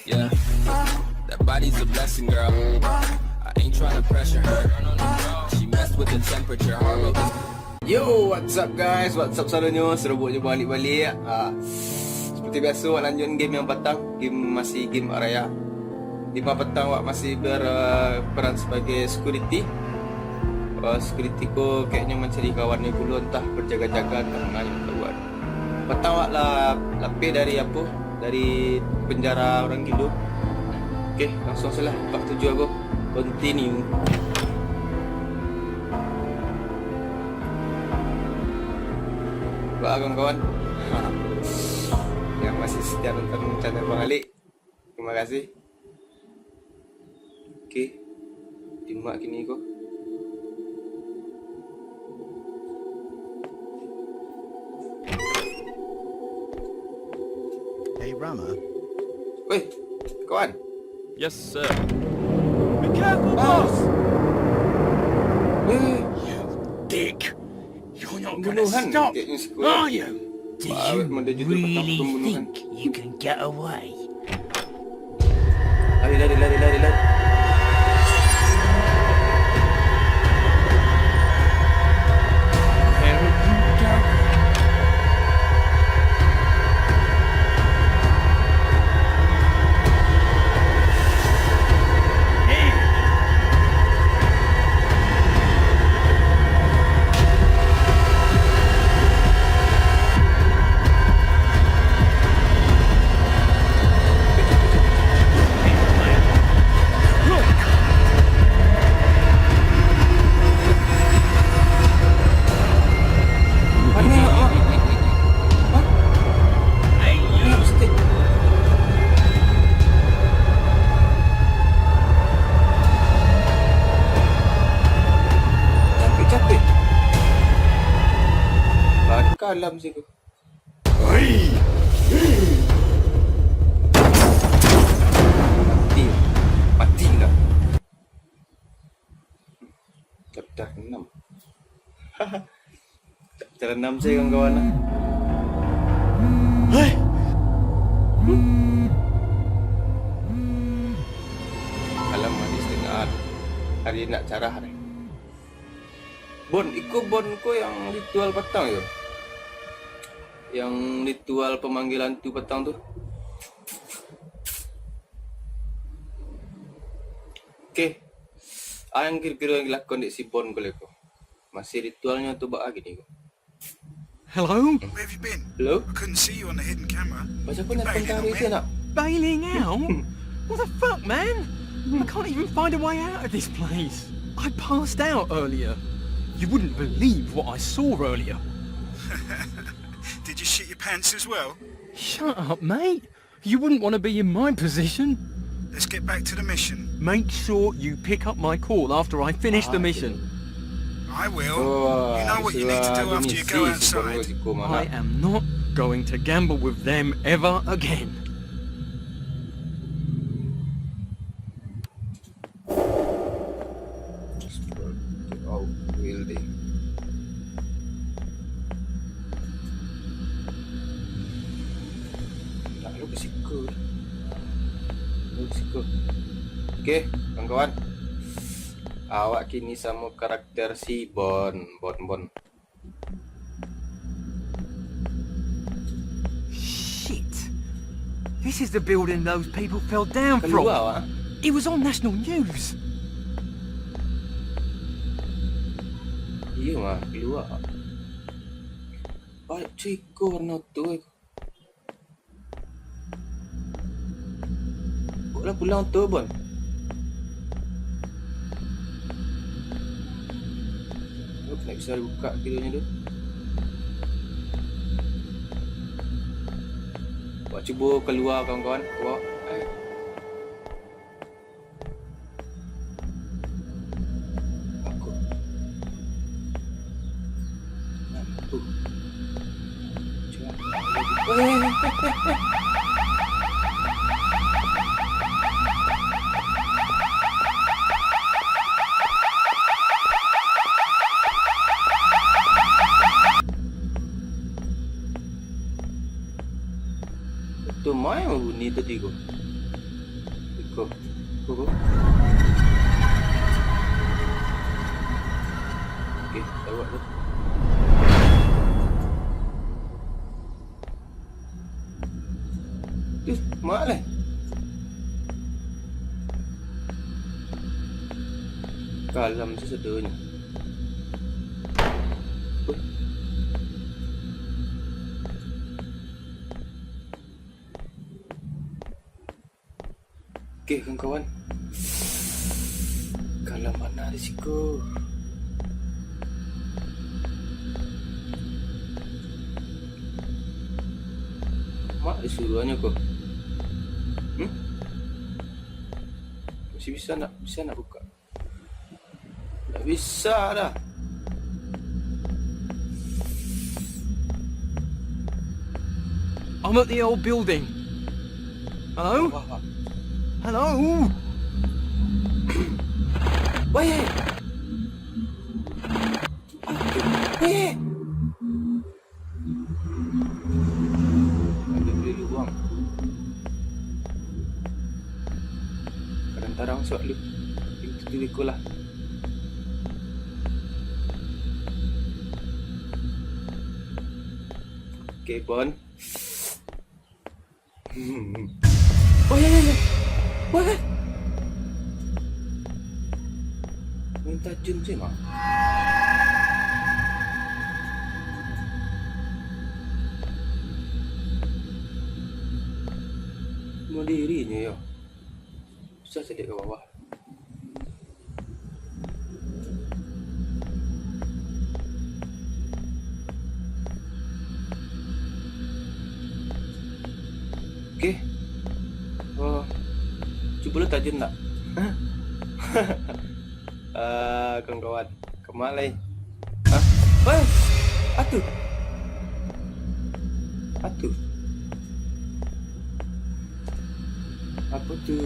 Yeah, that body's a blessing, girl. I ain't trying to pressure her. She messed with the temperature. Yo, what's up guys? What's up selalunya? Serabutnya balik-balik. Seperti biasa, wak lanjut game yang petang. Masih game Raya. 5 petang wak masih berperan sebagai security. Security ko kayaknya mencari kawannya dulu, entah berjaga-jaga entah mengayuh keluar. Petang wak lapis dari apa? Dari penjara orang gila. Okey, langsung salah. Pak tuju aku. Continue. Baik kawan-kawan yang masih setia nonton channel Bang Ali, terima kasih. Okey, timak kini kau. Hey Rama. Weh, kawan. Yes, sir. Be careful, boss! You dick. You're not gonna Pembunuhan stop, kayaknya sekolah. are you? Do Baik, you menuju ke petang really pembunuhan. think you can get away? Lari. Where would you go? Capek. Kalam sih kau. Matilah. Chapter 6. Chapter 6 saya kawan-kawan. Alam mati setengah hari nak carah hari. Bon, ikut bon ko yang ritual petang tu. Yang ritual pemanggilan tu petang tu. Okey. Yang kira-kira yang lakon di si bon ko leko. Masih ritualnya tu bak gini ko. Hello? Where have you been? Hello? I couldn't see you on the hidden camera. Macam kau nak pentari dia nak. Bailing out? What the fuck, man? I can't even find a way out of this place. I passed out earlier. You wouldn't believe what I saw earlier. Did you shit your pants as well? Shut up, mate. You wouldn't want to be in my position. Let's get back to the mission. Make sure you pick up my call after I finish the mission. I will. You know what you need to do after you go outside. I am not going to gamble with them ever again. Oh, will they? Tak lu kesiko. Okey, kawan-kawan. Awak kini sama karakter si Bon. Shit. This is the building those people fell down from. Keluar ah. It was on national news. Iya mah, keluar. Balik ciko warna tu. Boleh pulang tu Bon. Nak bisa buka kiranya tu. Buat cuba keluar kawan-kawan. Keluar. Aku. Nampu. Tu mai bunyi tadi ko. Go. Go. Okay, lewat tu. Mak lah. Kalam sesedanya. Okey, kawan-kawan. Kalam mana risiko? Mak disuruhnya kau. Masih bisa nak buka. Tak bisa dah. I'm at the old building. Hello? Hello? Wait. Wait. Ada beli luang. Kadang-kadang masuk lu. Pintu tu ikut lah. Okay, Bon. Oh, ya. What? Minta jun je, Mak. Mau dirinya, ya. Susah sedikit ke bawah. Okey. Oh. Cuba lu tajun tak? Kawan-kawan. Kemalai. Hah? Wah. Atu. Apa tu?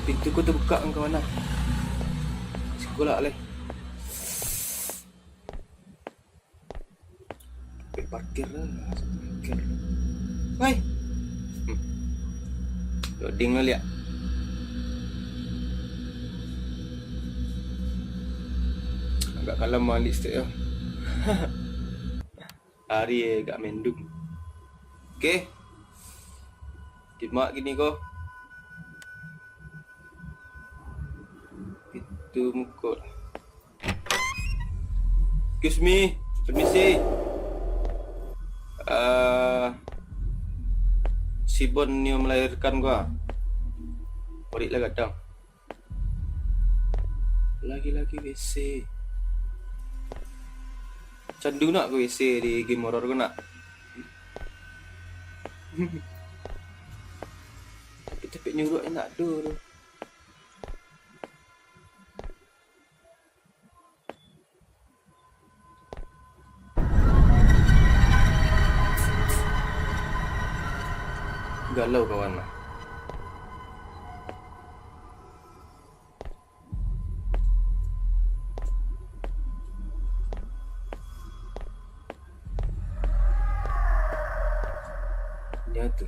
Pintu ku terbuka kawan-kawan lah. Sekolah lah. Parkir lah. Parkir. Hai. Loading lah lihat. Agak kalah malik sikit ya. Hari agak mendung. Okey. Timak gini kau. Itu muka. Excuse me. Permisi. Si Bon ni melahirkan gua. Balik lah kadang. Lagi-lagi WC. Candu nak ke WC di game horror ke nak? Tapi nyuruh nak ada tu. Galau kawan lah. Dia tu.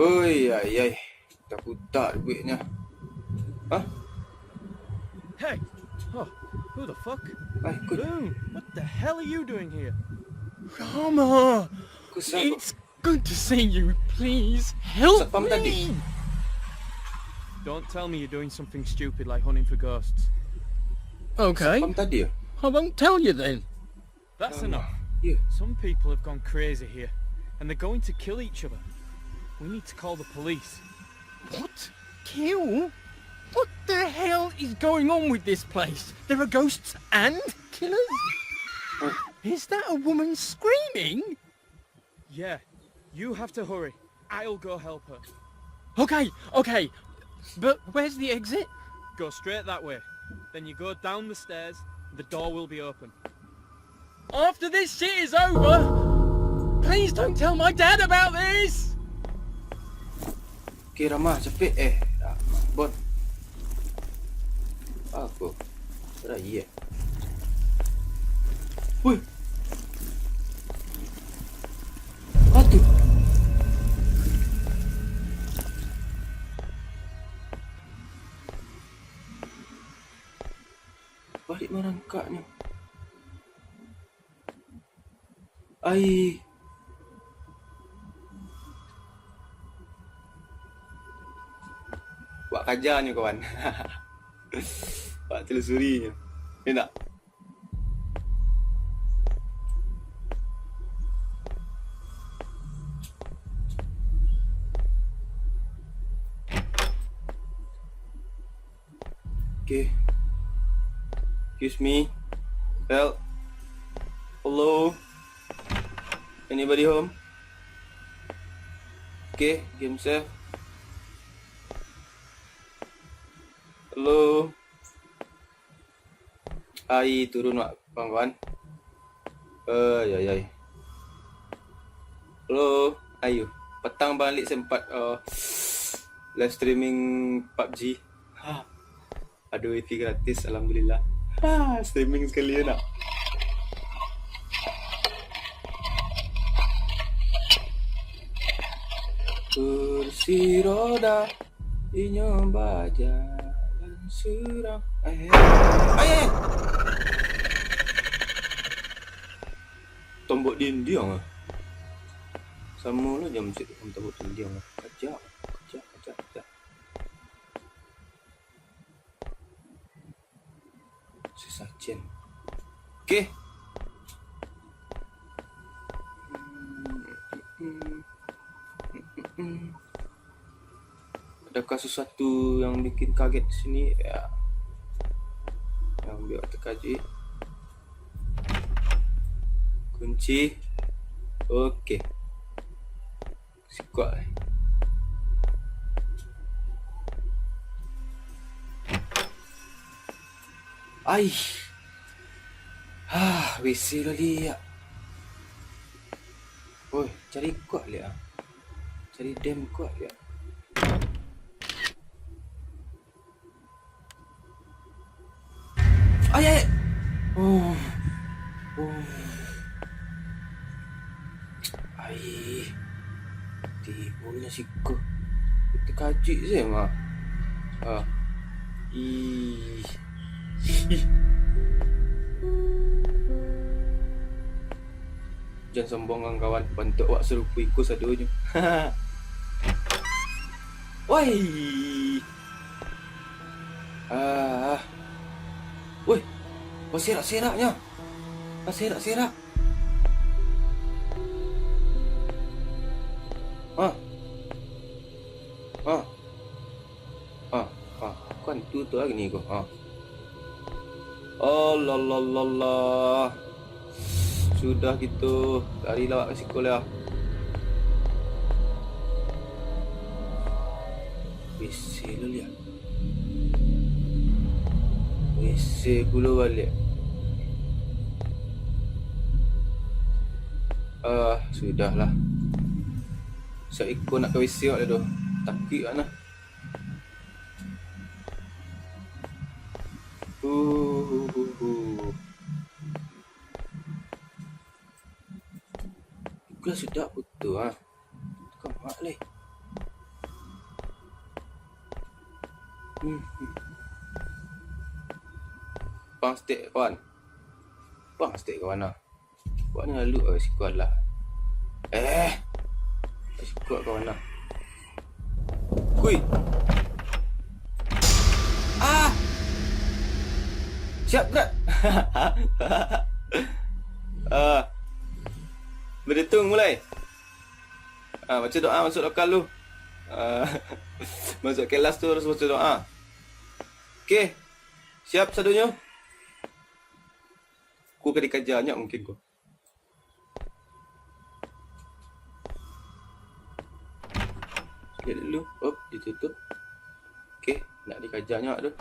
Oi, ay. Tak putar duitnya. Hah? Hey! Oh, who the fuck? Ay, kau Boom! What the hell are you doing here? Rama! It's good to see you. Please help Satpam tadi. me! Don't tell me you're doing something stupid like hunting for ghosts. Okay, Pam tadi ya? I won't tell you then. That's enough. Ya. Some people have gone crazy here, and they're going to kill each other. We need to call the police. What? Kill? What the hell is going on with this place? There are ghosts and killers? Is that a woman screaming? Yeah. You have to hurry. I'll go help her. Okay. But where's the exit? Go straight that way. Then you go down the stairs. The door will be open. After this shit is over, please don't tell my dad about this. Okay, Ramah, cepet. Bon. Apa? Raya. Woi. Apa tu? Balik merangkaknya. Ai. Buat kajarnya kawan. Buat telusurinya. Ya tak? Okay. Excuse me. Help. Hello. Anybody home? Okay, game safe. Hello. Ai turun nak kawan-kawan. Ay. Hello. Ayo. Petang balik sempat live streaming PUBG. Ada wifi gratis, alhamdulillah. Streaming sekali nak. Kursi roda inyoba jalan surang. Tombok dinding ah. Sama lah jam musik tombok dinding ah. Kejap. Sesajen. Okay. Adakah sesuatu yang bikin kaget di sini? Ya. Yang biar terkaji. Kunci. Okey. Sikuat. Ai. WC lagi ya. Oi, cari kuat dia. Cari dem kuat dia. Ay. Oh. Ai. Tibunya siku. Kita kaji je mah. Ih. Jangan sombong kawan, bantu awak serupa ikut sadunya. Woi. Woi. Berserak-seraknya. Berserak-serak. Kan tu lagi ni kau. Allah. Sudah gitu. Larilah awak ke sekolah. WC lu lihat. WC pula balik. Sudahlah. Saya ikut nak ke WC awak dah tu. Takut mana. Gula sedap betul ah. Kau mak leh. Bang steak kawan. Bang steak kawan ah. Buat ni lalu sikuat lah. Sikuat kawan ah. Kui. Siap berat. Berhitung mulai. Baca doa masuk lokal lu. Masuk kelas tu harus baca doa. Okey. Siap sadunya? Ku akan dikajarnya mungkin ku. Lihat dulu. Ditutup. Okey, nak dikajarnya tu.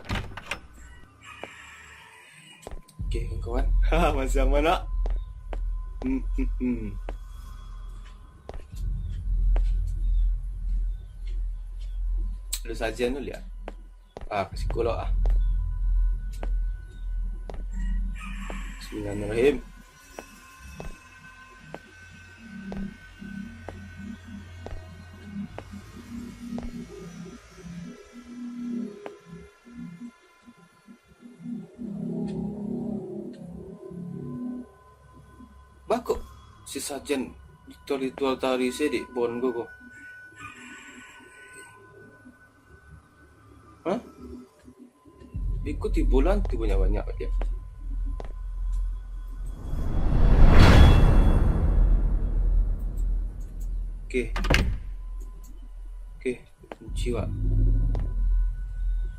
Okey kawan. Masih aman tak? Ada sajian tu lihat. Kasih kolok ah. Bismillahirrahmanirrahim. Bakok si sajen ritual tari saya di bon go. Hah? Ikuti bulan tu banyak-banyak dia. Okey. Kunci wak.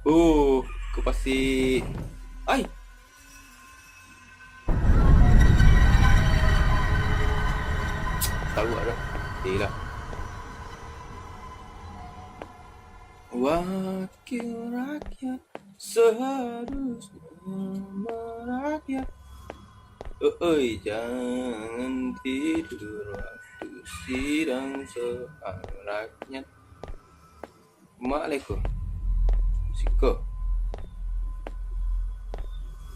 Aku pasti. Ai. Tahu dah. Okeylah. Wakil rakyat seharusnya merakyat. Oi, jangan tidur waktu sidang soal rakyat. Assalamualaikum. Siko.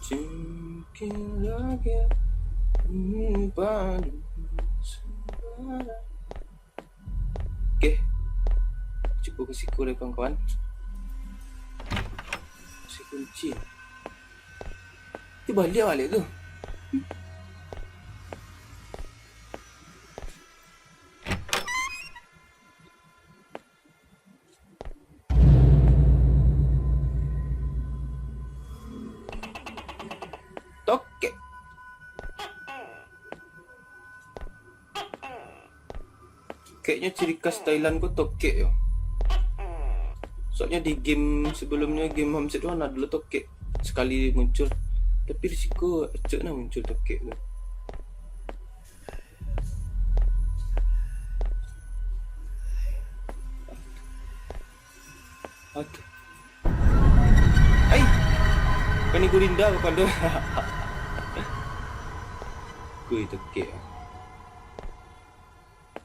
Cincin rakyat padu suara. Okey. Cuba kasih siko dia kawan-kawan. Kasih kunci. Dia balik tu. Tokek. Kayaknya ciri khas Thailand ko tokek yo. Soalnya di game sebelumnya, game Homestead tu ada dulu tokek sekali muncul. Tapi risiko acak nak muncul tokek tu. Aduh. Ai. Kan ni Gurinda bukan tu. Kui tokek.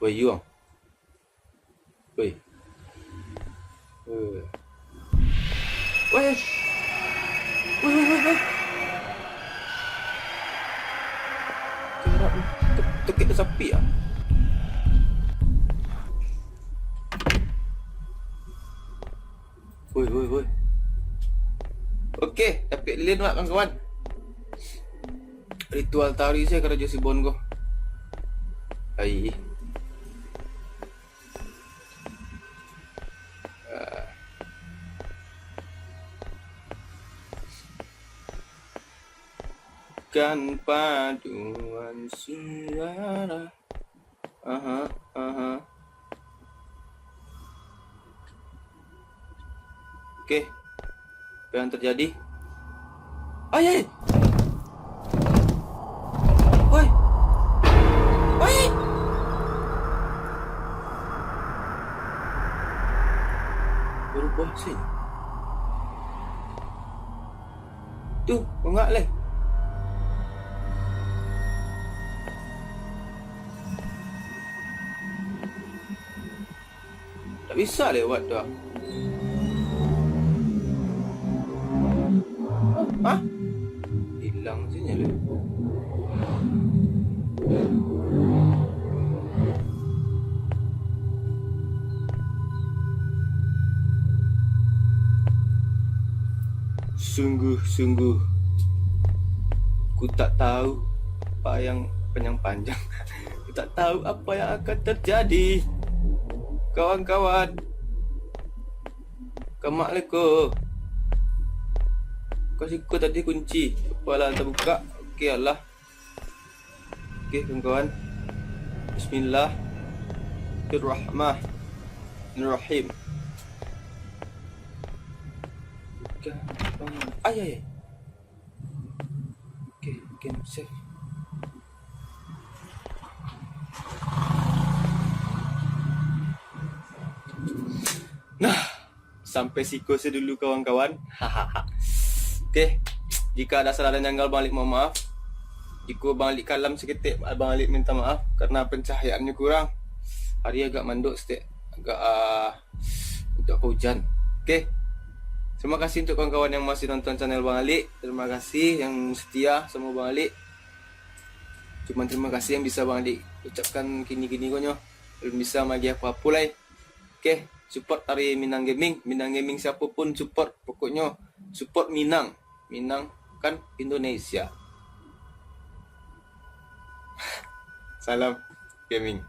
Wei Yuang. Wei. Weh. Tokek tu sapi ah. Woi. Okey, tapi lilin mak kawan-kawan. Ritual tari saya kerja si bon ko. Ai. Kan paduan suara. Okey. Apa yang terjadi? Ai. Oi. Berubah sih. Tu, enggak leh. Tak bisa lewat dah. Hah? Hilang sini le. Sungguh ku tak tahu apa yang panjang. Ku tak tahu apa yang akan terjadi. Kawan-kawan. Assalamualaikum. Kasih ku tadi kunci. Kepala terbuka. Okey Allah. Okey kawan-kawan. Bismillahirrahmanirrahim. Ay. Okey, game save. Nah, sampai sikose dulu kawan-kawan. Okey, jika ada salah dan janggal balik mohon maaf. Ikut Abang Alik kalam seketik. Abang Alik minta maaf karena pencahayaannya kurang. Hari agak manduk sedikit. Agak untuk hujan. Okay. Terima kasih untuk kawan-kawan yang masih nonton channel Bang Alik. Terima kasih yang setia sama Bang Alik. Cuma terima kasih yang bisa Bang Alik ucapkan kini-kini konyo. Belum bisa bagi apa-apa lah. Okay. Support dari Minang Gaming. Minang Gaming siapapun support. Pokoknya support Minang. Minang kan Indonesia. Salam gaming.